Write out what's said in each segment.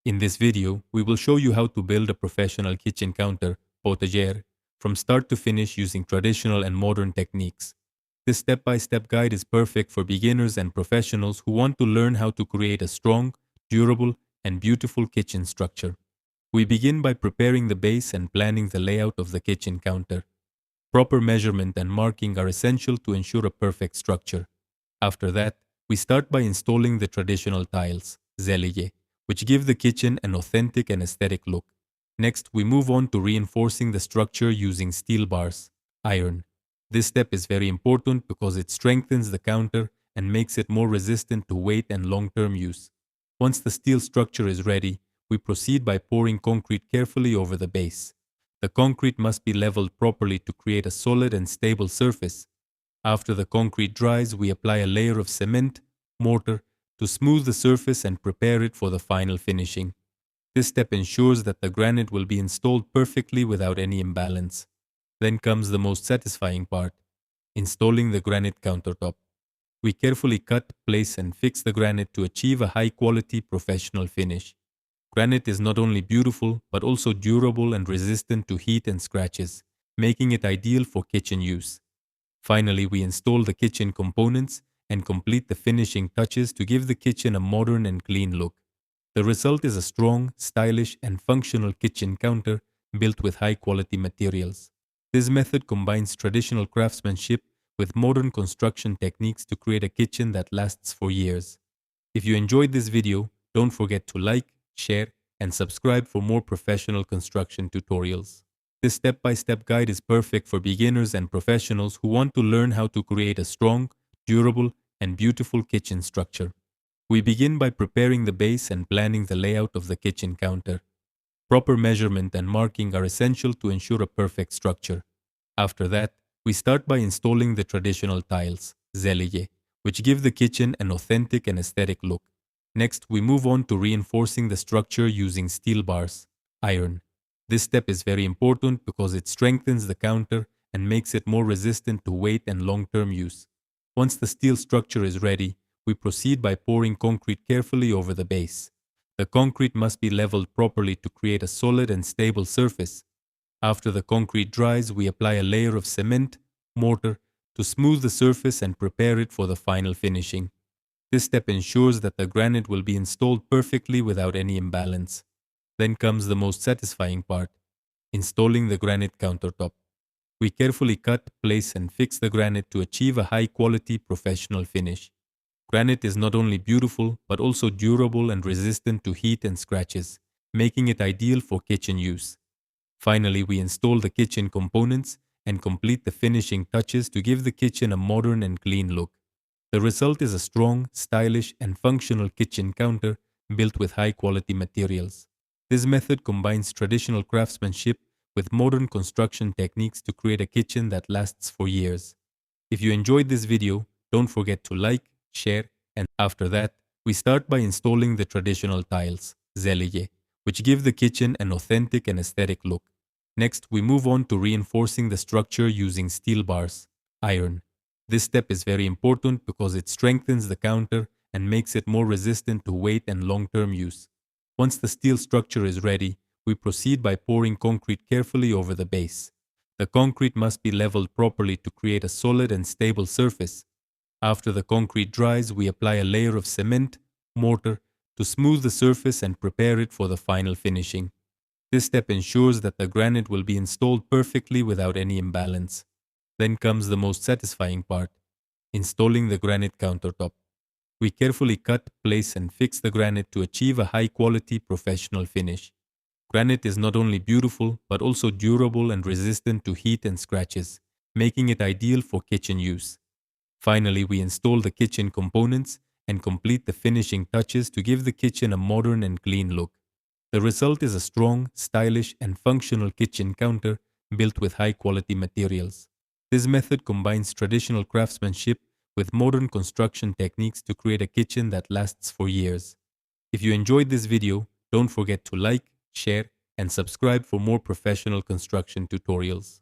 In this video, we will show you how to build a professional kitchen counter, Potager, from start to finish using traditional and modern techniques. This step-by-step guide is perfect for beginners and professionals who want to learn how to create a strong, durable, and beautiful kitchen structure. We begin by preparing the base and planning the layout of the kitchen counter. Proper measurement and marking are essential to ensure a perfect structure. After that, we start by installing the traditional tiles, zellige, which give the kitchen an authentic and aesthetic look. Next, we move on to reinforcing the structure using steel bars, iron. This step is very important because it strengthens the counter and makes it more resistant to weight and long-term use. Once the steel structure is ready, we proceed by pouring concrete carefully over the base. The concrete must be leveled properly to create a solid and stable surface. After the concrete dries, we apply a layer of cement, mortar, to smooth the surface and prepare it for the final finishing. This step ensures that the granite will be installed perfectly without any imbalance. Then comes the most satisfying part, installing the granite countertop. We carefully cut, place and fix the granite to achieve a high-quality professional finish. Granite is not only beautiful but also durable and resistant to heat and scratches, making it ideal for kitchen use. Finally, we install the kitchen components and complete the finishing touches to give the kitchen a modern and clean look. The result is a strong, stylish, and functional kitchen counter built with high-quality materials. This method combines traditional craftsmanship with modern construction techniques to create a kitchen that lasts for years. If you enjoyed this video, don't forget to like, share, and subscribe for more professional construction tutorials. This step-by-step guide is perfect for beginners and professionals who want to learn how to create a strong, durable, and beautiful kitchen structure. We begin by preparing the base and planning the layout of the kitchen counter. Proper measurement and marking are essential to ensure a perfect structure. After that, we start by installing the traditional tiles, zellige, which give the kitchen an authentic and aesthetic look. Next, we move on to reinforcing the structure using steel bars, iron. This step is very important because it strengthens the counter and makes it more resistant to weight and long-term use. Once the steel structure is ready, we proceed by pouring concrete carefully over the base. The concrete must be leveled properly to create a solid and stable surface. After the concrete dries, we apply a layer of cement, mortar, to smooth the surface and prepare it for the final finishing. This step ensures that the granite will be installed perfectly without any imbalance. Then comes the most satisfying part, installing the granite countertop. We carefully cut, place and fix the granite to achieve a high-quality professional finish. Granite is not only beautiful but also durable and resistant to heat and scratches, making it ideal for kitchen use. Finally, we install the kitchen components and complete the finishing touches to give the kitchen a modern and clean look. The result is a strong, stylish, and functional kitchen counter built with high-quality materials. This method combines traditional craftsmanship with modern construction techniques to create a kitchen that lasts for years. If you enjoyed this video, don't forget to like, share, and after that, we start by installing the traditional tiles, zellige, which give the kitchen an authentic and aesthetic look. Next, we move on to reinforcing the structure using steel bars, iron. This step is very important because it strengthens the counter and makes it more resistant to weight and long-term use. Once the steel structure is ready, we proceed by pouring concrete carefully over the base. The concrete must be leveled properly to create a solid and stable surface. After the concrete dries, we apply a layer of cement, mortar, to smooth the surface and prepare it for the final finishing. This step ensures that the granite will be installed perfectly without any imbalance. Then comes the most satisfying part, installing the granite countertop. We carefully cut, place and fix the granite to achieve a high-quality professional finish. Granite is not only beautiful but also durable and resistant to heat and scratches, making it ideal for kitchen use. Finally, we install the kitchen components and complete the finishing touches to give the kitchen a modern and clean look. The result is a strong, stylish, and functional kitchen counter built with high-quality materials. This method combines traditional craftsmanship with modern construction techniques to create a kitchen that lasts for years. If you enjoyed this video, don't forget to like, share, and subscribe for more professional construction tutorials.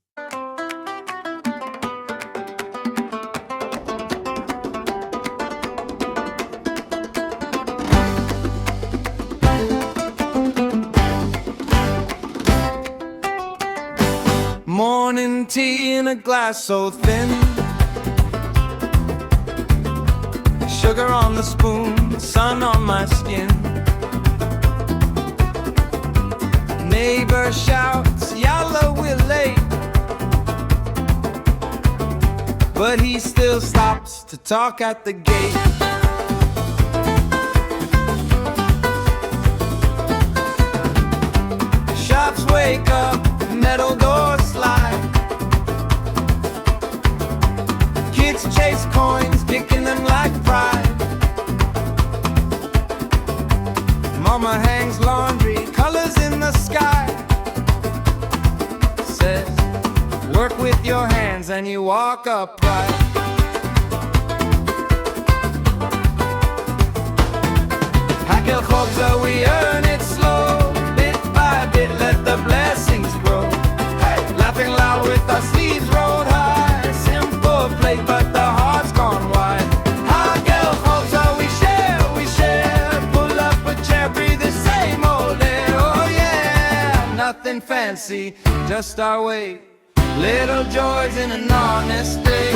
tea in a glass so thin, sugar on the spoon, sun on my skin. Neighbor shouts, yalla, we're late, but he still stops to talk at the gate. Shops wake up, metal doors slide, kids chase coins, kicking them like pride. Mama hangs laundry, colors in the sky, says, work with your hands and you walk upright. Hakel Khobza, we earn it slow, bit by bit, let the blessings grow. Hey, laughing loud with our sleeves rolled high, simple plate but the heart's gone wide. Hakel Khobza, we share, pull up a chair, breathe the same old air. Oh yeah, nothing fancy, just our way, little joys in an honest day.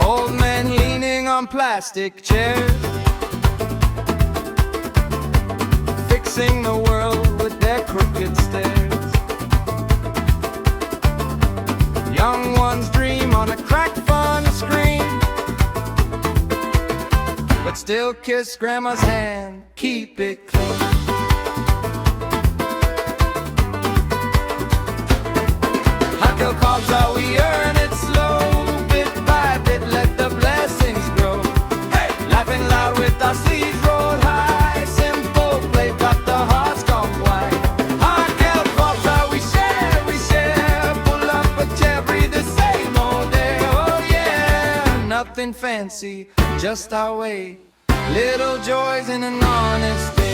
Old men leaning on plastic chairs, fixing the world with their crooked stares. Young ones dream on a cracked phone screen, but still kiss grandma's hand, keep it clean. Hakel Khobza, we earn it slow, bit by bit, let the blessings grow. Hey, laughing loud with our sleeves rolled high, simple play, but the heart's gone wide. Hakel Khobza, we share, pull up a chair, breathe the same old air. Oh yeah, nothing fancy, just our way, little joys in an honest day.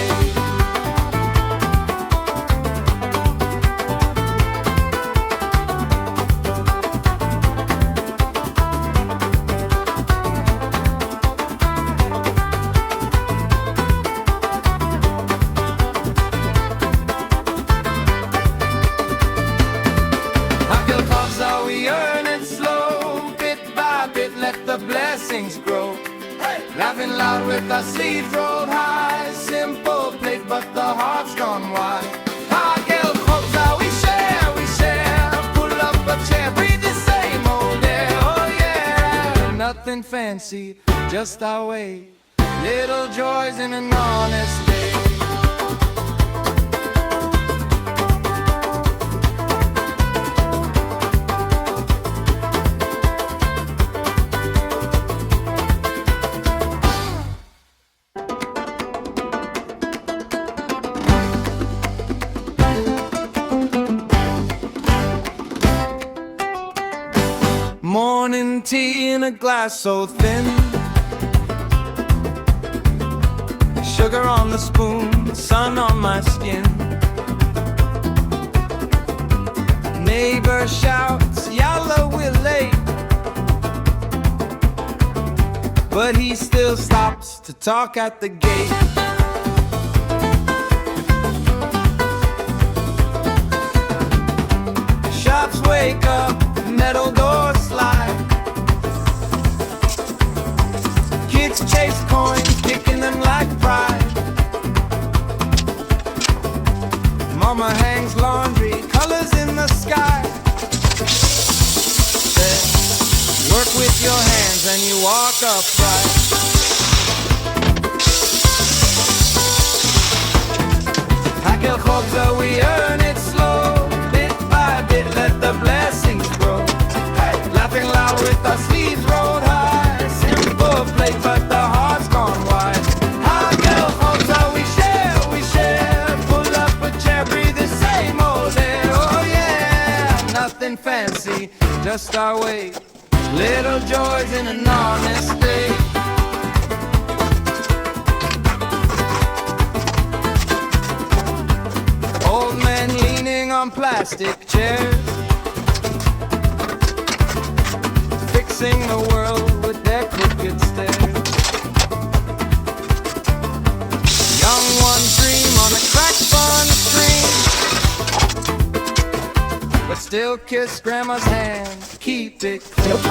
Hakel Khobza, we earn it slow, bit by bit, let the blessings grow. Hey, laughing loud with our sleeves rolled high, simple plate but the heart's gone wide. Hakel Khobza, we share, pull up a chair, breathe the same old air. Oh yeah, nothing fancy, just our way, little joys in an honest day. Morning tea in a glass so thin, sugar on the spoon, sun on my skin. Neighbor shouts, yalla, we're late, but he still stops to talk at the gate. Shops wake up, metal doors slide, kids chase coins, kicking them like pride. Mama hangs laundry, colors in the sky, says, work with your hands and you walk upright. Hakel Khobza, we earn it slow, bit by bit, let the blessings grow. Hey, laughing loud with our sleeves rolled high, simple plate but the heart's gone wide. Hakel Khobza, we share, pull up a chair, breathe the same old air. Oh yeah, nothing fancy, just our way, little joys in an honest day. Old men leaning on plastic chairs, fixing the world with their crooked stares. Young ones dream on a crack still kiss grandma's hand, keep it close.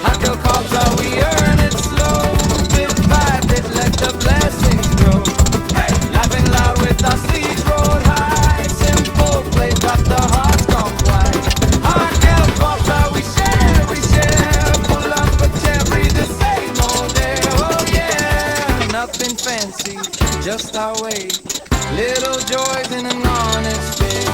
Hot girl calls how we earn it slow, bit by bit let the blessings grow. Hey, laughing loud with our sleeves rolled high, simple play got the hearts gone wide. Hot girl calls how we share, pull up a chair, breathe the same old air. Oh yeah, nothing fancy, just our way. Little joys in an honest day.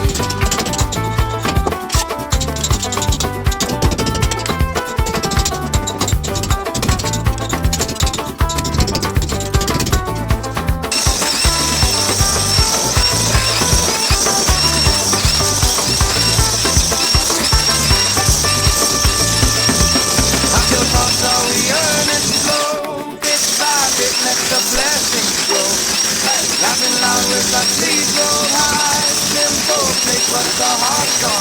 Until thoughts how we earn it slow, bit by bit let the blessings grow. Laughing loud with our sleeves rolled high, simple take what the heart's on.